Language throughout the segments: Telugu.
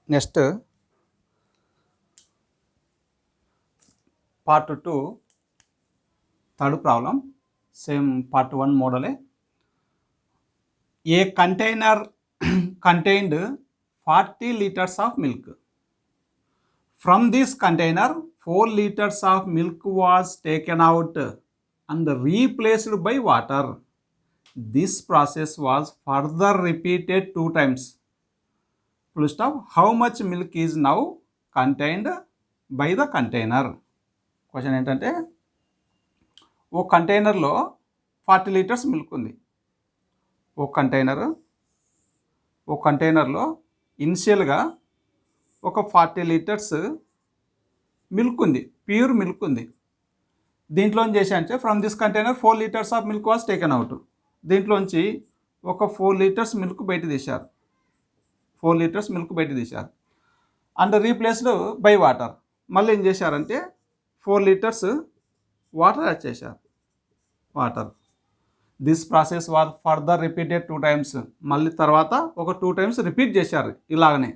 Next part 2 third problem, same part 1 model. A container contained 40 liters of milk. From this container 4 liters of milk was taken out and replaced by water. This process was further repeated 2 times. Full stop. How much milk is now contained by the container? Question ఏంటంటే ఓ కంటైనర్లో 40 లీటర్స్ మిల్క్ ఉంది. ఓ కంటైనర్లో ఇనిషియల్గా ఒక 40 లీటర్స్ మిల్క్ ఉంది, ప్యూర్ మిల్క్ ఉంది. దీంట్లో ఏం చేశారంటే from this container 4 litres of milk was taken out. దీంట్లోంచి ఒక 4 లీటర్స్ మిల్క్ బయట తీశారు. 4 లీటర్స్ మిల్క్ బయట తీశారు అండ్ రీప్లేస్డ్ బై వాటర్. మళ్ళీ ఏం చేశారంటే 4 లీటర్స్ వాటర్ యాడ్ చేశారు. Water. This process was further repeated 2 times. మళ్ళీ తర్వాత ఒక 2 టైమ్స్ రిపీట్ చేశారు ఇలాగనే.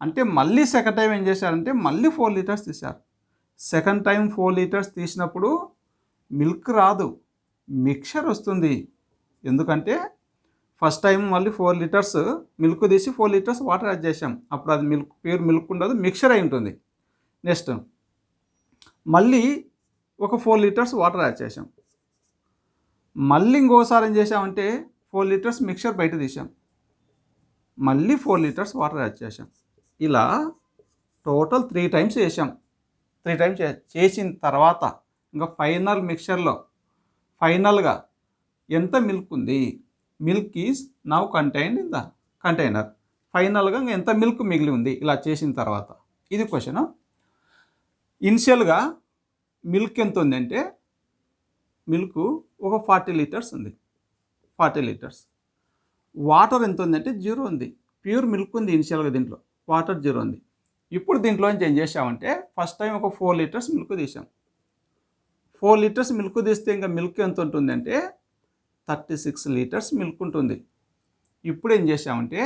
అంటే మళ్ళీ సెకండ్ టైం ఏం చేశారంటే మళ్ళీ 4 లీటర్స్ తీశారు. సెకండ్ టైం 4 లీటర్స్ తీసినప్పుడు మిల్క్ రాదు, మిక్చర్ వస్తుంది. ఎందుకంటే ఫస్ట్ టైం మళ్ళీ 4 లీటర్స్ మిల్క్ తీసి 4 లీటర్స్ వాటర్ యాడ్ చేసాం. అప్పుడు అది మిల్క్, ప్యూర్ మిల్క్ ఉండదు, మిక్చర్ అయి ఉంటుంది. నెక్స్ట్ మళ్ళీ ఒక 4 లీటర్స్ వాటర్ యాడ్ చేసాం. మళ్ళీ ఇంకోసారి ఏం చేసామంటే 4 లీటర్స్ మిక్చర్ బయట తీసాం. మళ్ళీ 4 లీటర్స్ వాటర్ యాడ్ చేసాం. ఇలా టోటల్ 3 టైమ్స్ చేసాం. 3 టైమ్స్ చేసిన తర్వాత ఇంకా ఫైనల్ మిక్చర్లో ఫైనల్గా ఎంత మిల్క్ ఉంది, milk is now contained in the container. ఫైనల్గా ఇంకా ఎంత మిల్క్ మిగిలి ఉంది ఇలా చేసిన తర్వాత. ఇది క్వశ్చన్. ఇనిషియల్గా మిల్క్ ఎంత ఉందంటే మిల్క్ ఒక 40 లీటర్స్ ఉంది. 40 లీటర్స్. వాటర్ ఎంత ఉందంటే 0 ఉంది. ప్యూర్ మిల్క్ ఉంది ఇనిషియల్గా, దీంట్లో వాటర్ 0 ఉంది. ఇప్పుడు దీంట్లో ఏం చేసామంటే ఫస్ట్ టైం ఒక 4 లీటర్స్ మిల్క్ తీసాం. 4 లీటర్స్ మిల్క్ తీస్తే ఇంకా మిల్క్ ఎంత ఉంటుందంటే 36 లీటర్స్ మిల్క్ ఉంటుంది. ఇప్పుడు ఏం చేసామంటే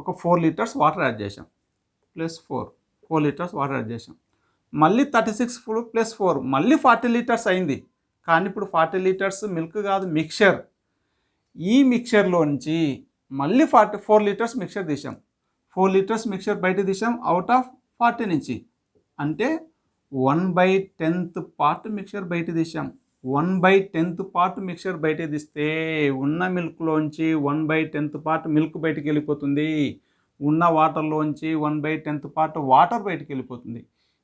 ఒక 4 లీటర్స్ వాటర్ యాడ్ చేసాం. ప్లస్ 4 లీటర్స్ వాటర్ యాడ్ చేసాం. మళ్ళీ 36 ప్లస్ 4 మళ్ళీ 40 లీటర్స్ అయింది. కానీ ఇప్పుడు 40 లీటర్స్ మిల్క్ కాదు, మిక్చర్. ఈ మిక్చర్లోంచి మళ్ళీ 4 లీటర్స్ మిక్చర్ తీసాం. 4 లీటర్స్ మిక్చర్ బయట తీసాం అవుట్ ఆఫ్ 40 నుంచి. అంటే 1/10th పార్ట్ మిక్చర్ బయట తీసాం. 1/10th పార్ట్ మిక్చర్ బయట తీస్తే ఉన్న మిల్క్లోంచి 1/10th పార్ట్ మిల్క్ బయటికి వెళ్ళిపోతుంది. ఉన్న వాటర్లోంచి 1/10th పార్ట్ వాటర్ బయటికి వెళ్ళిపోతుంది.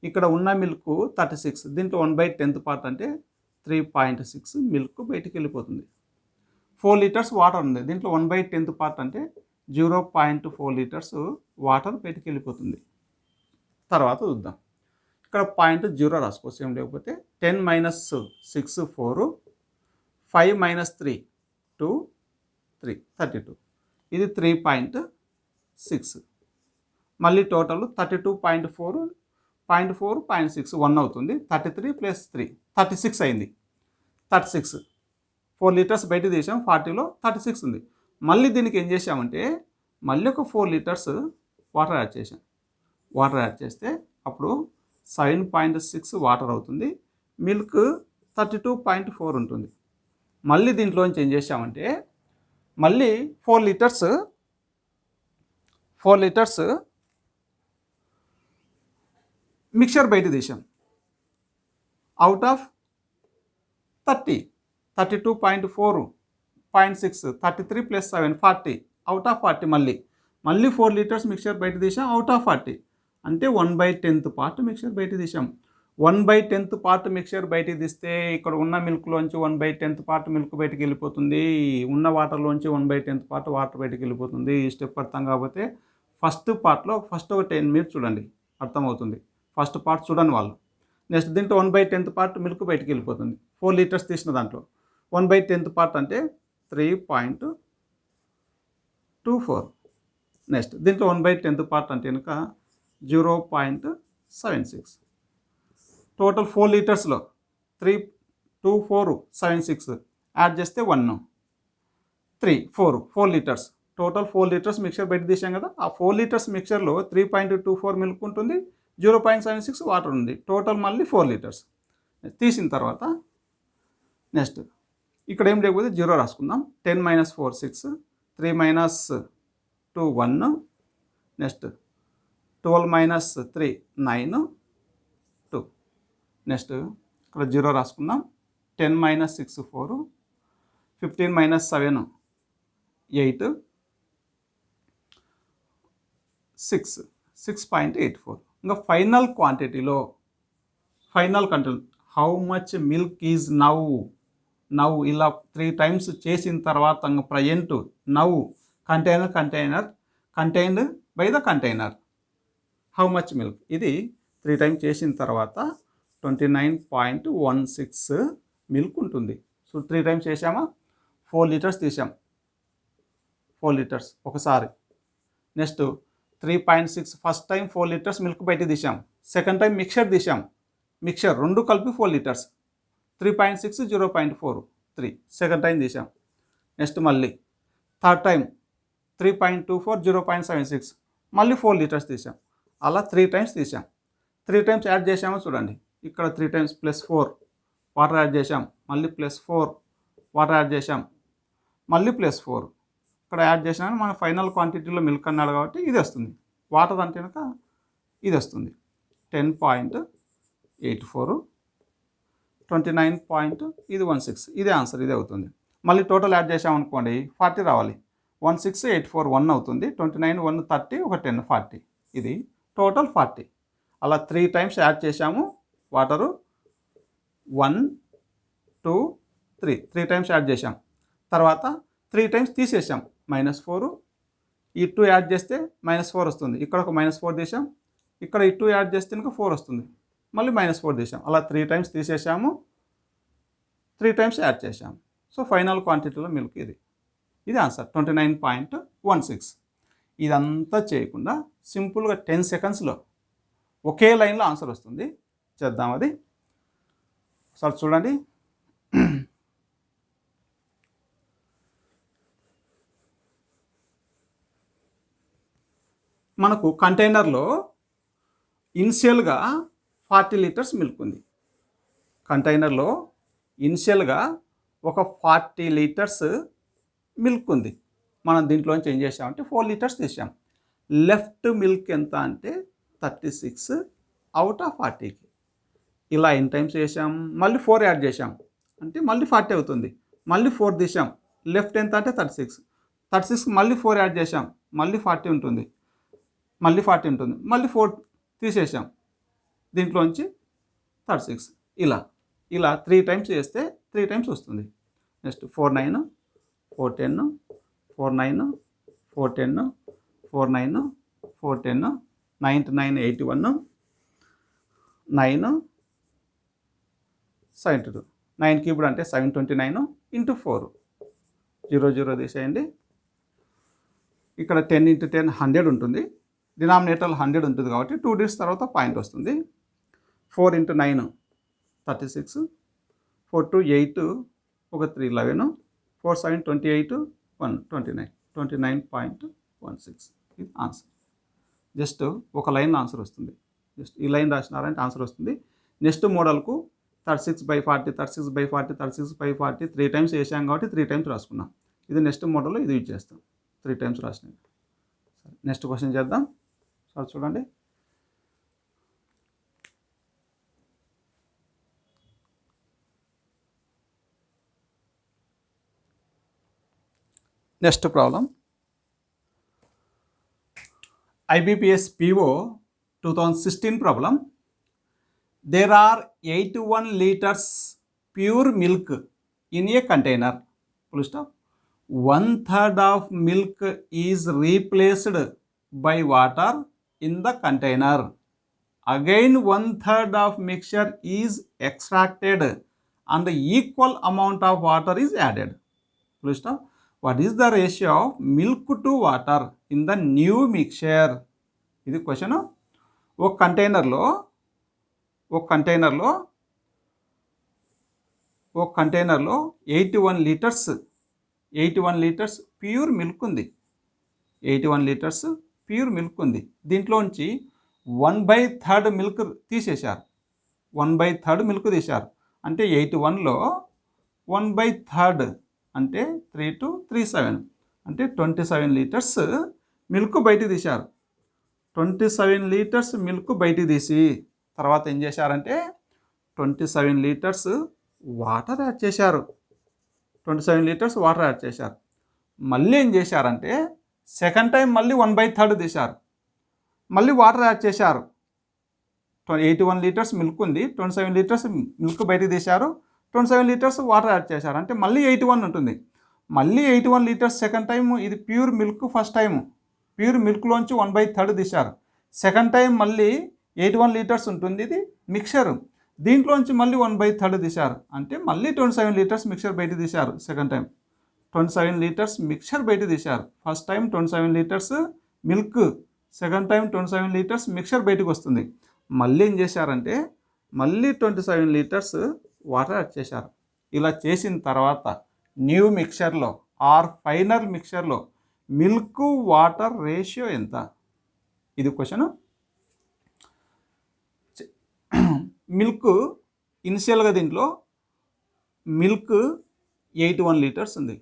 ఇక్కడ ఉన్న మిల్క్ 36, దీంట్లో 1/10th పార్ట్ అంటే 3.6 మిల్క్ బయటికి వెళ్ళిపోతుంది. 4 లీటర్స్ వాటర్ ఉంది, దీంట్లో 1/10th పార్ట్ అంటే 0.4 లీటర్స్ వాటర్ బయటికి వెళ్ళిపోతుంది. తర్వాత చూద్దాం. ఇక్కడ పాయింట్ 0 రాసుకోవచ్చు, ఏం లేకపోతే 10 - 6 4, 5 - 3 2 3 32. ఇది 3.6. మళ్ళీ టోటల్ 32.4, 0.4, 0.6 1 అవుతుంది. 33 + 3 36 అయింది. 36. 4 లీటర్స్ బయట తీసాం, 40లో 36 ఉంది. మళ్ళీ దీనికి ఏం చేసామంటే మళ్ళీ ఒక 4 లీటర్స్ వాటర్ యాడ్ చేసాం. వాటర్ యాడ్ చేస్తే అప్పుడు 7.6 వాటర్ అవుతుంది. మిల్క్ 32.4 ఉంటుంది. మళ్ళీ దీంట్లోంచి ఏం చేసామంటే మళ్ళీ 4 లీటర్స్ మిక్చర్ బయట తీసాం. Out of 30, 32.4, 0.6, 33 + 7 40, out of 40. మళ్ళీ 4 లీటర్స్ మిక్చర్ బయట తీసాం అవుట్ ఆఫ్ 40. అంటే 1/10th పార్ట్ మిక్చర్ బయట తీసాం. 1/10th పార్ట్ మిక్చర్ బయట తీస్తే ఇక్కడ ఉన్న మిల్క్లోంచి 1/10th పార్ట్ మిల్క్ బయటికి వెళ్ళిపోతుంది. ఉన్న వాటర్లోంచి 1/10th పార్ట్ వాటర్ బయటికి వెళ్ళిపోతుంది. ఈ స్టెప్ అర్థం కాకపోతే ఫస్ట్ పార్ట్లో ఫస్ట్ ఒక 10 మినిట్స్ చూడండి, అర్థమవుతుంది. ఫస్ట్ పార్ట్ చూడండి వాళ్ళు. నెక్స్ట్ దీంట్లో 1/10th పార్ట్ మిల్క్ బయటికి వెళ్ళిపోతుంది. 4 లీటర్స్ తీసిన దాంట్లో 1/10th పార్ట్ అంటే 3.24. నెక్స్ట్ దీంట్లో 1/10th పార్ట్ అంటే కనుక 0.76. టోటల్ 4 లీటర్స్లో 3, 2, 4, 7, 6 యాడ్ చేస్తే 1, 3, 4 లీటర్స్. టోటల్ 4 లీటర్స్ మిక్చర్ బయట తీసాం కదా, ఆ 4 లీటర్స్ మిక్చర్లో 3.24 మిల్క్ ఉంటుంది, 0.76 వాటర్ ఉంది, టోటల్ మళ్ళీ 4 లీటర్స్ తీసిన తర్వాత నెక్స్ట్ ఇక్కడ ఏం లేకపోతే 0 రాసుకుందాం. 10 - 4 6, 3 - 2 1, నెక్స్ట్ 12 - 3 9 2, నెక్స్ట్ ఇక్కడ 0 రాసుకుందాం. 10 - 6 4, 15 - 7 8, 6.84. ఇంకా ఫైనల్ క్వాంటిటీలో final control how much milk is now ఇలా 3 టైమ్స్ చేసిన తర్వాత present now contained by the container how much milk, ఇది 3 టైమ్స్ చేసిన తర్వాత 29.16 మిల్క్ ఉంటుంది. సో 3 టైమ్స్ చేసామా, 4 లీటర్స్ తీసాం, 4 లీటర్స్ ఒకసారి. Next 3.6 first time 4 litres milk బయట తీసాం, సెకండ్ టైం మిక్చర్ తీసాం, మిక్చర్ రెండు కలిపి 4 లీటర్స్, 3.6 0.4 3 సెకండ్ టైం తీసాం. నెక్స్ట్ మళ్ళీ థర్డ్ టైం 3.24 0.76 మళ్ళీ 4 లీటర్స్ తీసాం. అలా 3 టైమ్స్ తీసాం. 3 టైమ్స్ యాడ్ చేసామో చూడండి, ఇక్కడ 3 టైమ్స్ +4 వాటర్ యాడ్ చేసాం, మళ్ళీ +4 వాటర్ యాడ్ చేసాం, మళ్ళీ +4 ఇక్కడ యాడ్ చేసినా మన ఫైనల్ క్వాంటిటీలో మిల్క్ అన్నాడు కాబట్టి ఇది వస్తుంది. వాటర్ అంటే కనుక ఇది వస్తుంది 10.84 29.16 ఇదే ఆన్సర్, ఇదే అవుతుంది. మళ్ళీ టోటల్ యాడ్ చేసామనుకోండి 40 రావాలి, 16841 అవుతుంది, 29 1 30 ఒక 10 40, ఇది టోటల్ 40. అలా 3 టైమ్స్ యాడ్ చేసాము వాటరు, 1 2 3 టైమ్స్ యాడ్ చేసాం, తర్వాత 3 టైమ్స్ తీసేసాం, -4 ఈ 2 యాడ్ చేస్తే -4 వస్తుంది, ఇక్కడ ఒక -4 తీసాం, ఇక్కడ ఈ 2 యాడ్ చేస్తే ఇంకా 4 వస్తుంది, మళ్ళీ -4 తీసాం. అలా 3 టైమ్స్ తీసేసాము, 3 టైమ్స్ యాడ్ చేసాము. సో ఫైనల్ క్వాంటిటీలో మిల్క్ ఇది ఆన్సర్ 29.16. ఇదంతా చేయకుండా సింపుల్గా 10 సెకండ్స్లో ఒకే లైన్లో ఆన్సర్ వస్తుంది. చేద్దాం అది. సార్ చూడండి, మనకు కంటైనర్లో ఇనిషియల్గా 40 లీటర్స్ మిల్క్ ఉంది. కంటైనర్లో ఇనిషియల్గా ఒక 40 లీటర్స్ మిల్క్ ఉంది. మనం దీంట్లోంచి ఏం చేసామంటే 4 లీటర్స్ తీసాం. లెఫ్ట్ మిల్క్ ఎంత అంటే 36 అవుట్ ఆఫ్ 40కి. ఇలా ఎన్ని టైమ్స్ చేసాం, మళ్ళీ 4 యాడ్ చేసాం అంటే మళ్ళీ 40 అవుతుంది, మళ్ళీ 4 తీసాం, లెఫ్ట్ ఎంత అంటే 36 మళ్ళీ 4 యాడ్ చేసాం, మళ్ళీ 40 ఉంటుంది, మళ్ళీ 40 ఉంటుంది, మళ్ళీ 4 తీసేసాం, దీంట్లోంచి 36 ఇలా 3 టైమ్స్ చేస్తే 3 టైమ్స్ వస్తుంది. నెక్స్ట్ 4 9 4 10 4 9 4 10 4 9 4 10 9 9 81 9 72 9 క్యూబ్డ్ అంటే 729 × 4 0 0 తీసేయండి. ఇక్కడ 10 × 10 100 ఉంటుంది, డినామినేటర్లో 100 ఉంటుంది కాబట్టి 2 డిజిట్స్ తర్వాత పాయింట్ వస్తుంది. 4 × 9 36, 4 2 8 ఒక 3 11, 4 7 28 1 29 29.16 ఇది ఆన్సర్. జస్ట్ ఒక లైన్ ఆన్సర్ వస్తుంది. జస్ట్ ఈ లైన్ రాసినారంటే ఆన్సర్ వస్తుంది. నెక్స్ట్ మోడల్కు 36/40 36/40 36/40 3 టైమ్స్ వేసాం కాబట్టి 3 టైమ్స్ రాసుకున్నాం. ఇది నెక్స్ట్ మోడల్లో ఇది యూజ్ చేస్తాం, 3 టైమ్స్ రాసినాయి. సరే నెక్స్ట్ క్వశ్చన్ చేద్దాం. సార్ చూడండి, next problem IBPS PO 2016 problem. There are 81 liters pure milk in a container. Full stop. 1/3 of milk is replaced by water in the container. Again 1/3 of mixture is extracted and the equal amount of water is added. Full stop. What is the ratio of milk to water in the new mixture? ఇది క్వశ్చన్. ఒక కంటైనర్లో 81 లీటర్స్ ప్యూర్ మిల్క్ ఉంది. 81 లీటర్స్ ప్యూర్ మిల్క్ ఉంది. దీంట్లోంచి 1/3 మిల్క్ తీసేశారు. 1/3 మిల్క్ తీశారు. అంటే 81లో 1/3 అంటే 3 to 37 అంటే 27 లీటర్స్ మిల్క్ బయటికి తీశారు. 27 లీటర్స్ మిల్క్ బయటికి తీసి తర్వాత ఏం చేశారంటే 27 లీటర్స్ వాటర్ యాడ్ చేశారు. 27 లీటర్స్ వాటర్ యాడ్ చేశారు. మళ్ళీ ఏం చేశారంటే సెకండ్ టైం మళ్ళీ 1/3 తీశారు. మళ్ళీ వాటర్ యాడ్ చేశారు. 81 లీటర్స్ మిల్క్ ఉంది. 27 లీటర్స్ మిల్క్ బయటికి తీశారు. 27 లీటర్స్ వాటర్ యాడ్ చేశారు. అంటే మళ్ళీ 81 ఉంటుంది. మళ్ళీ 81 లీటర్స్ సెకండ్ టైం. ఇది pure milk first time. Pure మిల్క్లోంచి 1/3 తీశారు. సెకండ్ టైం మళ్ళీ 81 లీటర్స్ ఉంటుంది. ఇది మిక్చర్. దీంట్లోంచి మళ్ళీ 1/3 తీశారు. అంటే మళ్ళీ 27 లీటర్స్ మిక్చర్ బయట తీశారు. సెకండ్ టైం 27 లీటర్స్ మిక్చర్ బయట తీశారు. First time 27 litres milk, second time 27 litres mixture బయటకు వస్తుంది. మళ్ళీ ఏం చేశారంటే మళ్ళీ 27 లీటర్స్ వాటర్ యాడ్ చేశారు. ఇలా చేసిన తర్వాత న్యూ మిక్చర్లో ఆర్ ఫైనల్ మిక్చర్లో మిల్క్ వాటర్ రేషియో ఎంత? ఇది క్వశ్చన్. మిల్క్ ఇనిషియల్గా దీంట్లో మిల్క్ 81 లీటర్స్ ఉంది.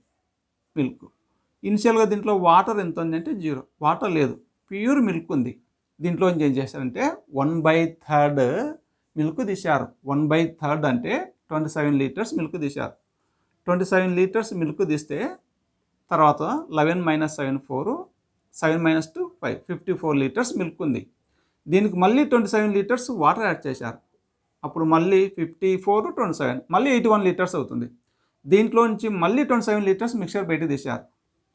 మిల్క్ ఇనిషియల్గా దీంట్లో వాటర్ ఎంత ఉంది అంటే 0, వాటర్ లేదు, ప్యూర్ మిల్క్ ఉంది. దీంట్లో ఏం చేశారంటే 1/3 మిల్క్ తీశారు. 1/3 అంటే 27 లీటర్స్ మిల్క్ తీశారు. 27 లీటర్స్ మిల్క్ తీస్తే తర్వాత 11 - 7 4, 7 - 2 5, 54 లీటర్స్ మిల్క్ ఉంది. దీనికి మళ్ళీ 27 లీటర్స్ వాటర్ యాడ్ చేశారు. అప్పుడు మళ్ళీ 54, 27 మళ్ళీ 81 లీటర్స్ అవుతుంది. దీంట్లో నుంచి మళ్ళీ 27 లీటర్స్ మిక్చర్ బయట తీశారు.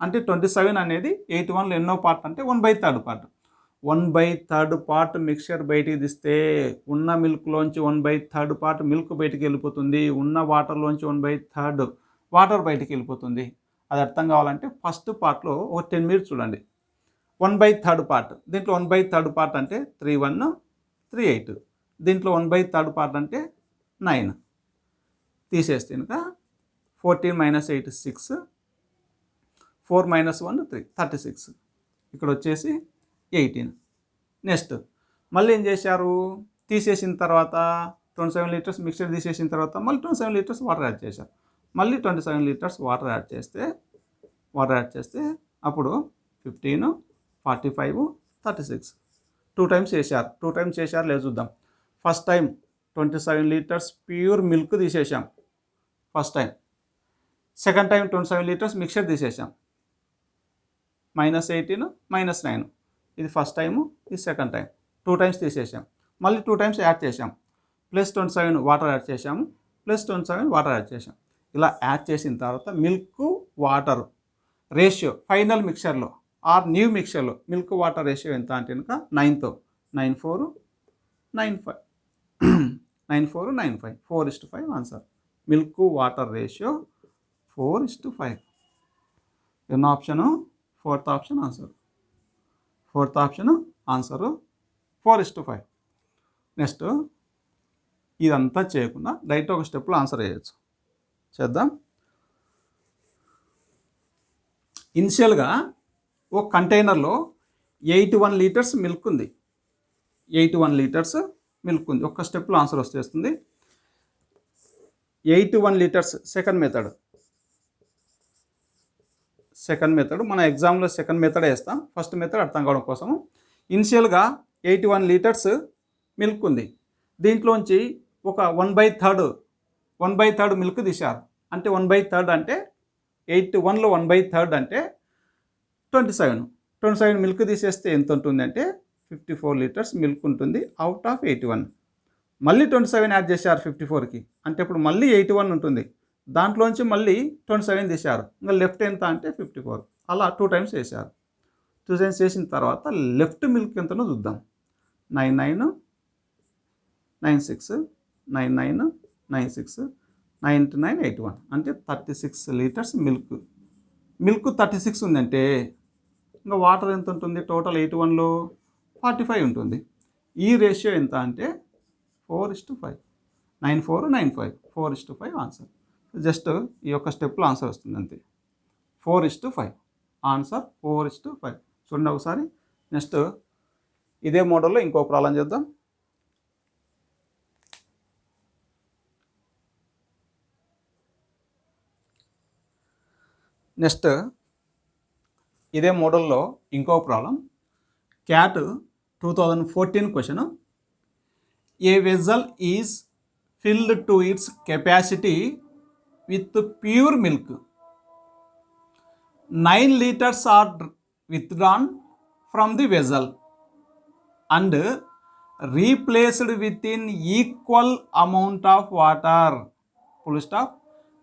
అంటే 27 అనేది 81లో ఎన్నో పార్ట్ అంటే 1/3 పార్ట్. 1/3 పార్ట్ మిక్చర్ బయటికి తీస్తే ఉన్న మిల్క్లోంచి 1/3 పార్ట్ మిల్క్ బయటికి వెళ్ళిపోతుంది. ఉన్న వాటర్లోంచి 1/3 వాటర్ బయటికి వెళ్ళిపోతుంది. అది అర్థం కావాలంటే ఫస్ట్ పార్ట్లో ఒక 10 మినిట్స్ చూడండి. 1/3 పార్ట్. దీంట్లో 1/3 పార్ట్ అంటే 3 1 3 8. దీంట్లో 1/3 పార్ట్ అంటే 9. తీసేస్తే కనుక 14 - 8 6, 4 - 1 3, 36. ఇక్కడ వచ్చేసి 18. నెక్స్ట్ మళ్ళీ ఏం చేశారు? తీసేసిన తర్వాత 27 లీటర్స్ మిక్చర్ తీసేసిన తర్వాత మళ్ళీ 27 లీటర్స్ వాటర్ యాడ్ చేశారు. మళ్ళీ 27 లీటర్స్ వాటర్ యాడ్ చేస్తే అప్పుడు 15, 45, 36 2 టైమ్స్ చేశారు. 2 టైమ్స్ చేశారు లేదు చూద్దాం. First time 27 litres pure milk తీసేసాం first time. Second time 27 litres mixture తీసేసాం. -18, -9. ఇది ఫస్ట్ టైము, ఇది సెకండ్ టైం. 2 టైమ్స్ తీసేసాం. మళ్ళీ 2 టైమ్స్ యాడ్ చేసాం. +27 వాటర్ యాడ్ చేసాము, +27 వాటర్ యాడ్ చేసాం. ఇలా యాడ్ చేసిన తర్వాత మిల్క్ వాటర్ రేషియో ఫైనల్ మిక్చర్లో ఆర్ న్యూ మిక్చర్లో మిల్క్ వాటర్ రేషియో ఎంత అంటే కనుక 9తో 94 95 94 95 4:5 ఆన్సర్. Milk water ratio 4:5. ఎన్నో option? Fourth option answer. Fourth option answer 4:5. Next ఇదంతా చేయకుండా డైరెక్ట్ ఒక స్టెప్లో ఆన్సర్ చేయొచ్చు. చేద్దాం. ఇనిషియల్గా ఒక కంటైనర్లో 81 లీటర్స్ మిల్క్ ఉంది. 81 లీటర్స్ మిల్క్ ఉంది. ఒక స్టెప్లో ఆన్సర్ వస్తుంది. 81 లీటర్స్ సెకండ్ మెథడ్ మన ఎగ్జామ్లో సెకండ్ మెథడ్ వేస్తాం. ఫస్ట్ మెథడ్ అర్థం కావడం కోసం. ఇనిషియల్గా 81 లీటర్స్ మిల్క్ ఉంది. దీంట్లోంచి ఒక 1/3 మిల్క్ తీశారు. అంటే 1/3 అంటే 81లో 1/3 అంటే 27 మిల్క్ తీసేస్తే ఎంత ఉంటుంది అంటే 54 లీటర్స్ మిల్క్ ఉంటుంది అవుట్ ఆఫ్ 81. మళ్ళీ 27 యాడ్ చేశారు 54కి. అంటే ఇప్పుడు మళ్ళీ 81 ఉంటుంది. దాంట్లోంచి మళ్ళీ 27 తీశారు. ఇంకా లెఫ్ట్ ఎంత అంటే 54. అలా 2 టైమ్స్ చేశారు. 2 టైమ్స్ చేసిన తర్వాత లెఫ్ట్ మిల్క్ ఎంతనో చూద్దాం. 99 96 99 96 99 81 అంటే 36 లీటర్స్ మిల్క్ 36 ఉందంటే ఇంకా వాటర్ ఎంత ఉంటుంది? టోటల్ 81లో 45 ఉంటుంది. ఈ రేషియో ఎంత అంటే 4:5. 94 95 4:5 ఆన్సర్. జస్ట్ ఈ యొక్క స్టెప్లో ఆన్సర్ వస్తుంది అంతే. 4:5 ఆన్సర్ 4:5. చూడండి ఒకసారి. నెక్స్ట్ ఇదే మోడల్లో ఇంకో ప్రాబ్లం చేద్దాం. నెక్స్ట్ ఇదే మోడల్లో ఇంకో problem. Cat 2014 question. A vessel is filled to it's capacity with pure milk. 9 liters are withdrawn from the vessel and replaced within equal amount of water. Full stop.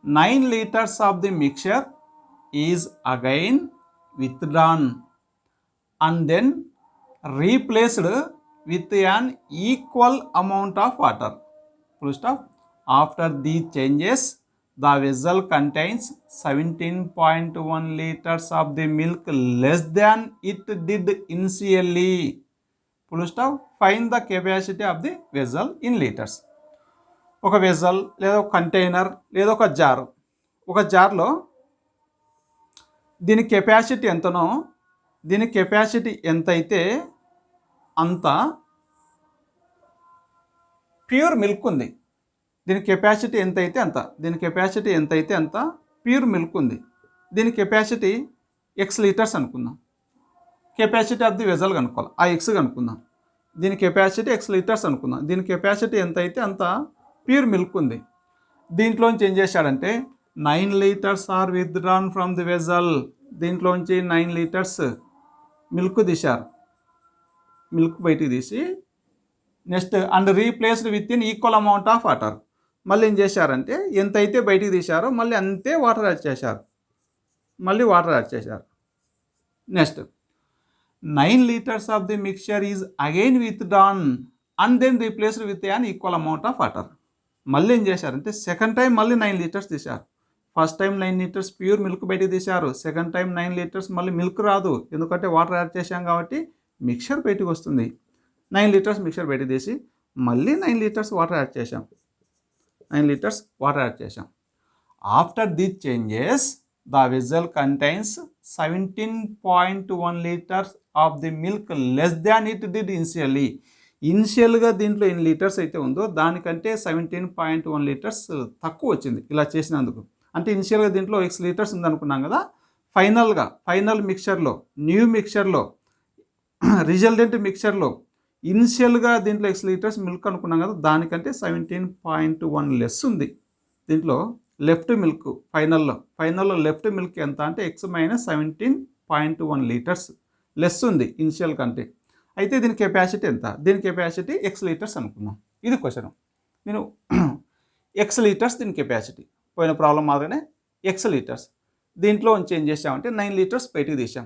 9 liters of the mixture is again withdrawn and then replaced with an equal amount of water. Full stop. After these changes, the vessel contains 17.1 liters of the milk less than it did initially. Full stop. Find the capacity of the vessel in liters. ఒక వెజల్ లేదా ఒక కంటైనర్ లేదా ఒక జార్. ఒక జార్లో దీని కెపాసిటీ ఎంతనో, దీని కెపాసిటీ ఎంతైతే అంత ప్యూర్ మిల్క్ ఉంది. దీని కెపాసిటీ ఎంతైతే అంత, దీని కెపాసిటీ ఎంతైతే అంత ప్యూర్ మిల్క్ ఉంది. దీని కెపాసిటీ ఎక్స్ లీటర్స్ అనుకుందాం. కెపాసిటీ ఆఫ్ ది వెజల్ కనుక్కోవాలి, ఆ ఎక్స్ కనుక్కుందాం. దీని కెపాసిటీ ఎక్స్ లీటర్స్ అనుకుందాం. దీని కెపాసిటీ ఎంతైతే అంత ప్యూర్ మిల్క్ ఉంది. దీంట్లోంచి ఏం చేశాడంటే 9 liters are withdrawn from the vessel. దీంట్లోంచి 9 liters మిల్క్ తీశారు. మిల్క్ బయటికి తీసి next and replaced with in equal amount of water. మళ్ళీ ఏం చేశారంటే ఎంతైతే బయటికి తీశారో మళ్ళీ అంతే వాటర్ యాడ్ చేశారు. Next 9 liters of the mixture is again withdrawn and then replaced with an equal amount of water. మళ్ళీ ఏం చేశారంటే సెకండ్ టైం మళ్ళీ 9 liters తీశారు. First time 9 liters pure milk బయటికి తీశారు. సెకండ్ టైం 9 liters మళ్ళీ మిల్క్ రాదు, ఎందుకంటే వాటర్ యాడ్ చేశాం కాబట్టి మిక్చర్ బయటకు వస్తుంది. 9 liters మిక్చర్ బయటకు తీసి మళ్ళీ 9 liters వాటర్ యాడ్ చేశాం. After these changes the vessel contains 17.1 liters of the milk less than it did initially. ఇనిషియల్గా దీంట్లో ఎన్ని లీటర్స్ అయితే ఉందో దానికంటే 17.1 liters తక్కువ వచ్చింది ఇలా చేసినందుకు. అంటే ఇనిషియల్గా దీంట్లో ఎక్స్ లీటర్స్ ఉందనుకున్నాం కదా, ఫైనల్ మిక్చర్లో, న్యూ మిక్చర్లో, రిజల్టెంట్ మిక్చర్లో ఇనిషియల్గా దీంట్లో ఎక్స్ లీటర్స్ మిల్క్ అనుకున్నాం కదా, దానికంటే 17.1 లెస్ ఉంది. దీంట్లో లెఫ్ట్ మిల్క్ ఫైనల్లో లెఫ్ట్ మిల్క్ ఎంత అంటే ఎక్స్ మైనస్ 17.1 liters లెస్ ఉంది ఇనిషియల్ కంటే. అయితే దీని కెపాసిటీ ఎంత? దీని కెపాసిటీ ఎక్స్ లీటర్స్ అనుకున్నాం. ఇది క్వశ్చన్. నేను ఎక్స్ లీటర్స్ దీని కెపాసిటీ, పోయిన ప్రాబ్లం మాదిరినే ఎక్స్ లీటర్స్. దీంట్లో నుంచి ఏం చేసామంటే 9 liters బయటికి తీసాం.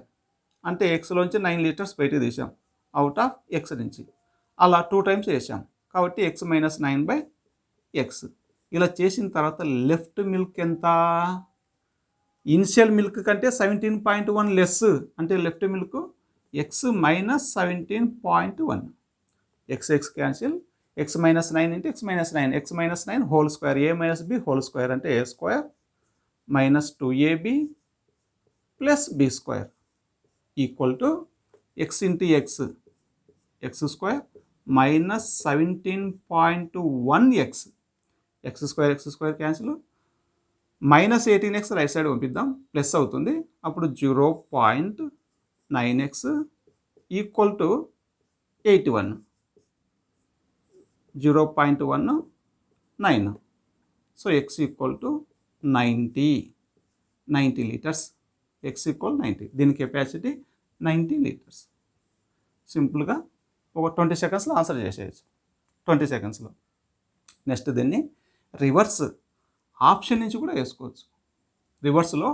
అంటే ఎక్స్లోంచి 9 liters బయటికి తీసాం అవుట్ ఆఫ్ ఎక్స్ నుంచి. అలా 2 times చేసాం కాబట్టి ఎక్స్ మైనస్ 9/x. ఇలా చేసిన తర్వాత లెఫ్ట్ మిల్క్ ఎంత? ఇనిషియల్ మిల్క్ కంటే 17.1 లెస్, అంటే left milk x minus 17.1. X cancel. X minus 9 into x minus 9, x minus 9 whole square, a minus b whole square అంటే a square minus 2ab plus b square equal to x into x square minus 17.1x. X square cancel. Minus 18x right side పంపిద్దాం, ప్లస్ అవుతుంది. అప్పుడు 0.9x equal to 81. 0.19. So x equal to 90 liters. x equal 90. దీని కెపాసిటీ 90 liters. సింపుల్గా ఒక 20 secondsలో ఆన్సర్ చేసేయచ్చు. 20 secondsలో. నెక్స్ట్ దీన్ని రివర్స్ ఆప్షన్ నుంచి కూడా వేసుకోవచ్చు. రివర్స్లో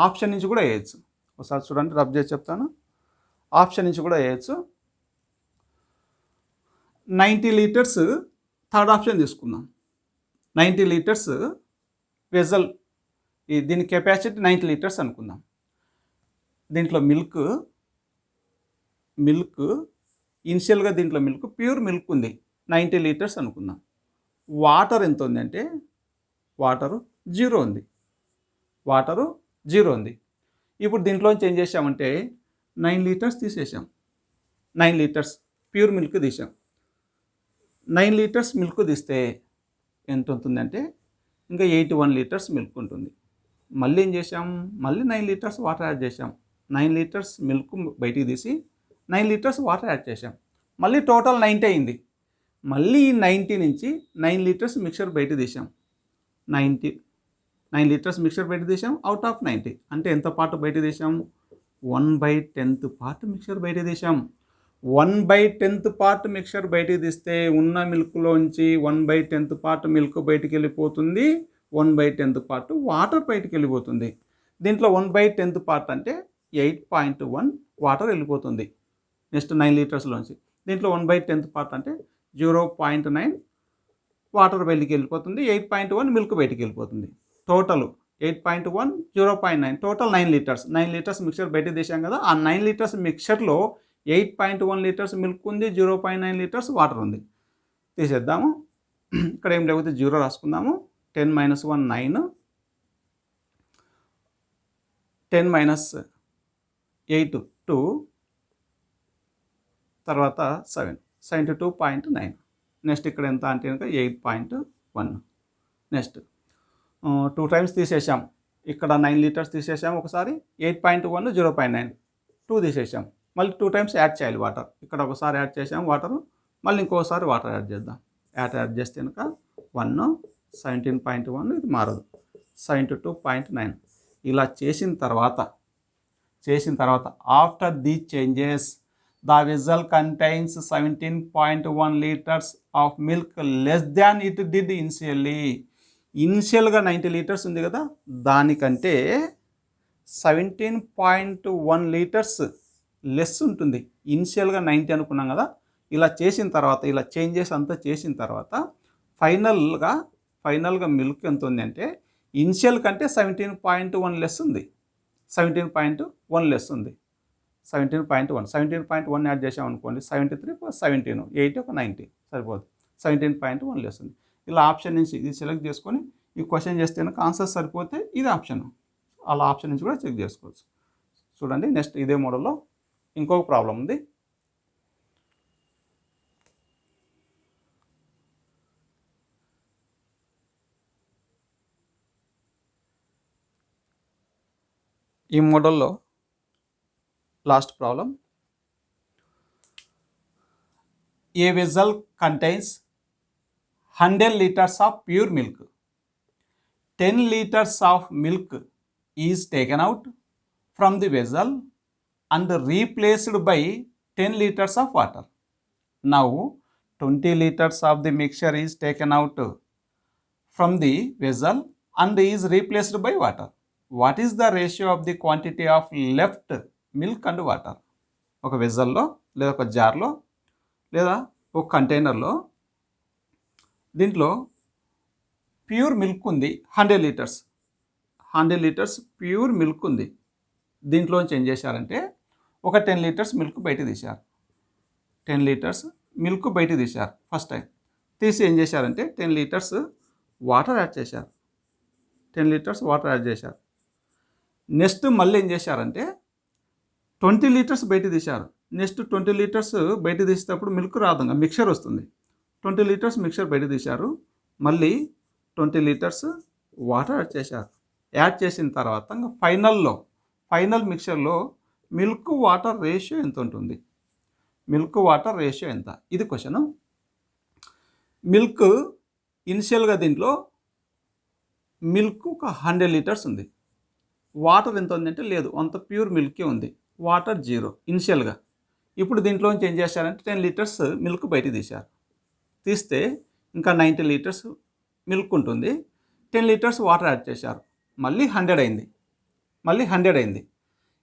ఆప్షన్ నుంచి కూడా వేయచ్చు. ఒకసారి చూడండి, రబ్ చేసి చెప్తాను. ఆప్షన్ నుంచి కూడా వేయచ్చు. 90 liters థర్డ్ ఆప్షన్ తీసుకుందాం. 90 liters వెజల్, దీని కెపాసిటీ 90 liters అనుకుందాం. దీంట్లో మిల్క్ ఇనిషియల్గా దీంట్లో మిల్క్ ప్యూర్ మిల్క్ ఉంది 90 liters అనుకుందాం. వాటర్ ఎంత ఉంది అంటే వాటరు 0 ఉంది. ఇప్పుడు దీంట్లోంచి ఏం చేసామంటే 9 లీటర్స్ తీసేసాం. 9 లీటర్స్ ప్యూర్ మిల్క్ తీసాం. 9 లీటర్స్ మిల్క్ తీస్తే ఎంత ఉంటుందంటే ఇంకా 81 లీటర్స్ మిల్క్ ఉంటుంది. మళ్ళీ ఏం చేసాం, మళ్ళీ 9 లీటర్స్ వాటర్ యాడ్ చేసాం. 9 లీటర్స్ మిల్క్ బయటికి తీసి 9 లీటర్స్ వాటర్ యాడ్ చేసాం. మళ్ళీ టోటల్ 90 అయింది. మళ్ళీ ఈ 90 నుంచి 9 లీటర్స్ మిక్చర్ బయట తీసాం. 9 లీటర్స్ మిక్చర్ బయట తీసాం అవుట్ ఆఫ్ 90. అంటే ఎంత పార్ట్ బయట తీసాం, 1/10 పార్ట్ మిక్చర్ బయట తీసాం. 1/10 పార్ట్ మిక్చర్ బయటికి తీస్తే ఉన్న మిల్క్లోంచి 1/10 పార్ట్ మిల్క్ బయటికి వెళ్ళిపోతుంది, 1/10 పార్ట్ వాటర్ బయటికి వెళ్ళిపోతుంది. దీంట్లో 1/10 పార్ట్ అంటే 8.1 వాటర్ వెళ్ళిపోతుంది నెక్స్ట్ 9 లీటర్స్లోంచి. దీంట్లో 1/10 పార్ట్ అంటే 0.9 వాటర్ బయటికి వెళ్ళిపోతుంది, 8.1 మిల్క్ బయటికి వెళ్ళిపోతుంది. Total 8.1, 0.9 total 9 litres. 9 litres mixture బయటికి తీసాం కదా, ఆ 9 లీటర్స్ మిక్చర్లో 8.1 లీటర్స్ మిల్క్ ఉంది, 0.9 లీటర్స్ వాటర్ ఉంది. తీసేద్దాము. ఇక్కడ ఏం లేకపోతే 0 రాసుకుందాము. 10 - 1 9, 10 - 8 2, తర్వాత 7 72.9. నెక్స్ట్ ఇక్కడ ఎంత అంటే కనుక 8.1. నెక్స్ట్ 2 టైమ్స్ తీసేసాం. ఇక్కడ 9 లీటర్స్ తీసేసాం ఒకసారి, 8.1 0.9 2 తీసేసాం. మళ్ళీ 2 టైమ్స్ యాడ్ చేయాలి వాటర్. ఇక్కడ ఒకసారి యాడ్ చేసాం వాటర్, మళ్ళీ ఇంకోసారి వాటర్ యాడ్ చేద్దాం. యాడ్ చేస్తే కనుక 1 17.1 ఇది మారదు, 72.9. ఇలా చేసిన తర్వాత after these changes the vessel contains 17.1 litres of milk less than it did ఇనిషియల్గా 90 లీటర్స్ ఉంది కదా, దానికంటే 17.1 లీటర్స్ లెస్ ఉంటుంది. ఇనిషియల్గా 90 అనుకున్నాం కదా, ఇలా చేసిన తర్వాత, ఇలా చేంజెస్ అంతా చేసిన తర్వాత ఫైనల్గా మిల్క్ ఎంత ఉంది అంటే ఇనిషియల్ కంటే 17.1 లెస్ ఉంది. 17.1 లెస్ ఉంది. 17.1 యాడ్ చేసాం అనుకోండి, 73 + 17 8 ఒక 90 సరిపోదు. 17.1 లెస్ ఉంది. ఇలా ఆప్షన్ నుంచి ఇది సెలెక్ట్ చేసుకొని ఈ క్వశ్చన్ చేస్తే కనుక ఆన్సర్ సరిపోతే ఇది ఆప్షన్, అలా ఆప్షన్ నుంచి కూడా చెక్ చేసుకోవచ్చు. చూడండి నెక్స్ట్ ఇదే మోడల్లో ఇంకొక ప్రాబ్లం ఉంది. ఈ మోడల్లో last problem. A vessel contains 100 liters of pure milk. 10 liters of milk is taken out from the vessel and replaced by 10 liters of water. Now 20 liters of the mixture is taken out from the vessel and is replaced by water. What is the ratio of the quantity of left milk and water? ఒక వెజల్లో లేదా ఒక జార్లో లేదా ఒక కంటైనర్లో దీంట్లో ప్యూర్ మిల్క్ ఉంది 100 లీటర్స్ ప్యూర్ మిల్క్ ఉంది. దీంట్లోంచి ఏం చేశారంటే ఒక 10 లీటర్స్ మిల్క్ బయట తీశారు. 10 లీటర్స్ మిల్క్ బయట తీశారు ఫస్ట్ టైం. తీసి ఏం చేశారంటే 10 లీటర్స్ వాటర్ యాడ్ చేశారు. 10 లీటర్స్ వాటర్ యాడ్ చేశారు. నెక్స్ట్ మళ్ళీ ఏం చేశారంటే 20 లీటర్స్ బయట తీశారు. నెక్స్ట్ 20 లీటర్స్ బయట తీసేటప్పుడు మిల్క్ రాదు, మిక్చర్ వస్తుంది. 20 లీటర్స్ మిక్చర్ బయట తీశారు. మళ్ళీ 20 లీటర్స్ వాటర్ యాడ్ చేశారు. యాడ్ చేసిన తర్వాత ఫైనల్ మిక్చర్లో మిల్క్ వాటర్ రేషియో ఎంత ఉంటుంది? మిల్క్ వాటర్ రేషియో ఎంత? ఇది క్వశ్చను. మిల్క్ ఇనిషియల్గా దీంట్లో మిల్క్ ఒక 100 లీటర్స్ ఉంది. వాటర్ ఎంత ఉందంటే లేదు, అంత ప్యూర్ మిల్కే ఉంది. వాటర్ 0 ఇనిషియల్గా. ఇప్పుడు దీంట్లోంచి ఏం చేశారంటే 10 లీటర్స్ మిల్క్ బయట తీశారు. తీస్తే ఇంకా 90 లీటర్స్ మిల్క్ ఉంటుంది. 10 లీటర్స్ వాటర్ యాడ్ చేశారు. మళ్ళీ 100 అయింది.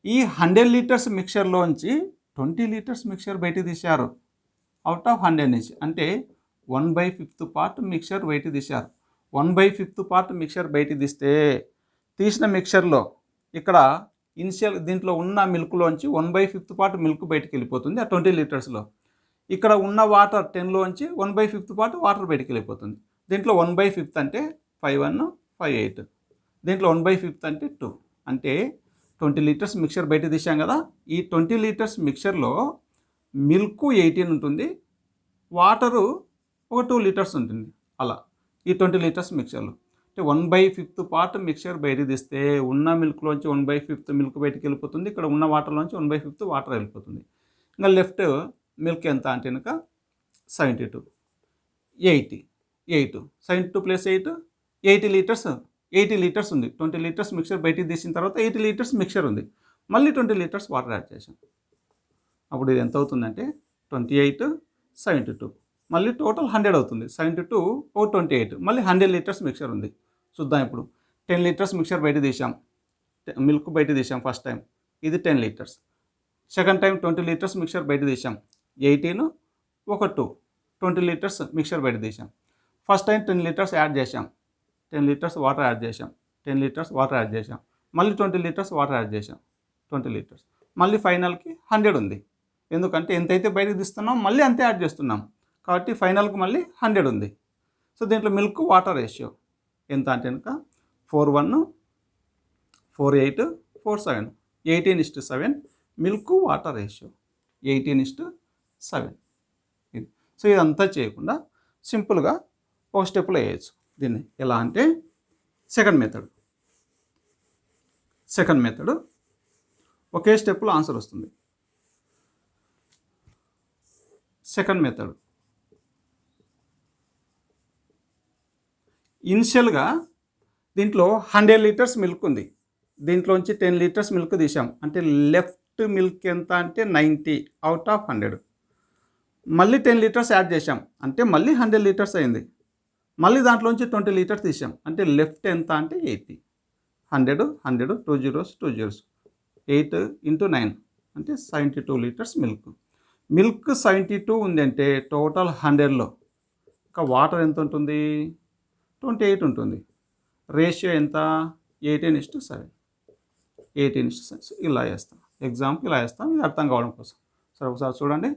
ఈ 100 లీటర్స్ మిక్చర్లోంచి 20 లీటర్స్ మిక్చర్ బయట తీశారు అవుట్ ఆఫ్ 100 నుంచి. అంటే 1/5 పార్ట్ మిక్చర్ బయట తీశారు. 1/5 పార్ట్ మిక్చర్ బయట తీస్తే తీసిన మిక్చర్లో ఇక్కడ ఇనిషియల్ దీంట్లో ఉన్న మిల్క్లోంచి 1/5 పార్ట్ మిల్క్ బయటకు వెళ్ళిపోతుంది ఆ 20 లీటర్స్లో. ఇక్కడ ఉన్న వాటర్ 10లోంచి 1/5 పార్ట్ వాటర్ బయటకు వెళ్ళిపోతుంది. దీంట్లో 1/5 అంటే 5 1 5 8. దీంట్లో 1/5 అంటే 2. అంటే 20 లీటర్స్ మిక్చర్ బయట తీసాం కదా, ఈ 20 లీటర్స్ మిక్చర్లో మిల్క్ 18 ఉంటుంది, వాటరు ఒక 2 లీటర్స్ ఉంటుంది. అలా ఈ 20 లీటర్స్ మిక్చర్లో అంటే 1/5 పార్ట్ మిక్చర్ బయట తీస్తే ఉన్న మిల్క్లోంచి 1/5 మిల్క్ బయటికి వెళ్ళిపోతుంది, ఇక్కడ ఉన్న వాటర్లోంచి 1/5 వాటర్ వెళ్ళిపోతుంది. ఇంకా లెఫ్ట్ మిల్క్ ఎంత అంటే కనుక 72, 80, 8 72 ప్లస్ 8 80 లీటర్స్, 80 లీటర్స్ ఉంది. 20 లీటర్స్ మిక్చర్ బయటికి తీసిన తర్వాత 80 లీటర్స్ మిక్చర్ ఉంది, మళ్ళీ 20 లీటర్స్ వాటర్ యాడ్ చేసాం. అప్పుడు ఇది ఎంత అవుతుందంటే 28, 72, మళ్ళీ టోటల్ 100 అవుతుంది. 72 ఓ 28, మళ్ళీ 100 లీటర్స్ మిక్చర్ ఉంది. చూద్దాం ఇప్పుడు. 10 లీటర్స్ మిక్చర్ బయట తీసాం, మిల్క్ బయట తీసాం ఫస్ట్ టైం, ఇది 10 litres. Second time 20 litres mixture బయట తీసాం, 18 ఒక 2 20 లీటర్స్ మిక్చర్ బయట తీసాం. ఫస్ట్ టైం 10 లీటర్స్ యాడ్ చేసాం, 10 లీటర్స్ వాటర్ యాడ్ చేసాం, 10 లీటర్స్ వాటర్ యాడ్ చేసాం, మళ్ళీ 20 లీటర్స్ వాటర్ యాడ్ చేసాం, 20 లీటర్స్, మళ్ళీ ఫైనల్కి 100 ఉంది. ఎందుకంటే ఎంతైతే బయటకు తీస్తున్నాం మళ్ళీ అంతే యాడ్ చేస్తున్నాం, కాబట్టి ఫైనల్కి మళ్ళీ 100 ఉంది. సో దీంట్లో మిల్క్ వాటర్ రేషియో ఎంత అంటే కనుక 4:1, 4:8, 4:7, 18:7 మిల్క్ వాటర్ రేషియో 18:7. ఇది. సో ఇదంతా చేయకుండా సింపుల్గా ఒక స్టెప్లో వేయచ్చు దీన్ని. ఎలా అంటే సెకండ్ మెథడ్ ఒకే స్టెప్లో ఆన్సర్ వస్తుంది. సెకండ్ మెథడ్ ఇనిషియల్గా దీంట్లో 100 లీటర్స్ మిల్క్ ఉంది, దీంట్లోంచి 10 లీటర్స్ మిల్క్ తీసాం, అంటే లెఫ్ట్ మిల్క్ ఎంత అంటే 90 అవుట్ ఆఫ్ 100. మళ్ళీ 10 లీటర్స్ యాడ్ చేసాం, అంటే మళ్ళీ 100 లీటర్స్ అయింది, మళ్ళీ దాంట్లోంచి 20 లీటర్స్ తీసాం, అంటే లెఫ్ట్ ఎంత అంటే 80. 100, 100, 2 zeros, 2 zeros, 8 × 9 అంటే 72 లీటర్స్ మిల్క్. 72 ఉంది అంటే టోటల్ 100లో ఇంకా వాటర్ ఎంత ఉంటుంది, 28 ఉంటుంది. రేషియో ఎంత, 18:7. 18:7 ఇలా వేస్తాం. ఎగ్జాంపుల్ ఇలా వేస్తాం, ఇది అర్థం కావడం కోసం. సరే ఒకసారి చూడండి.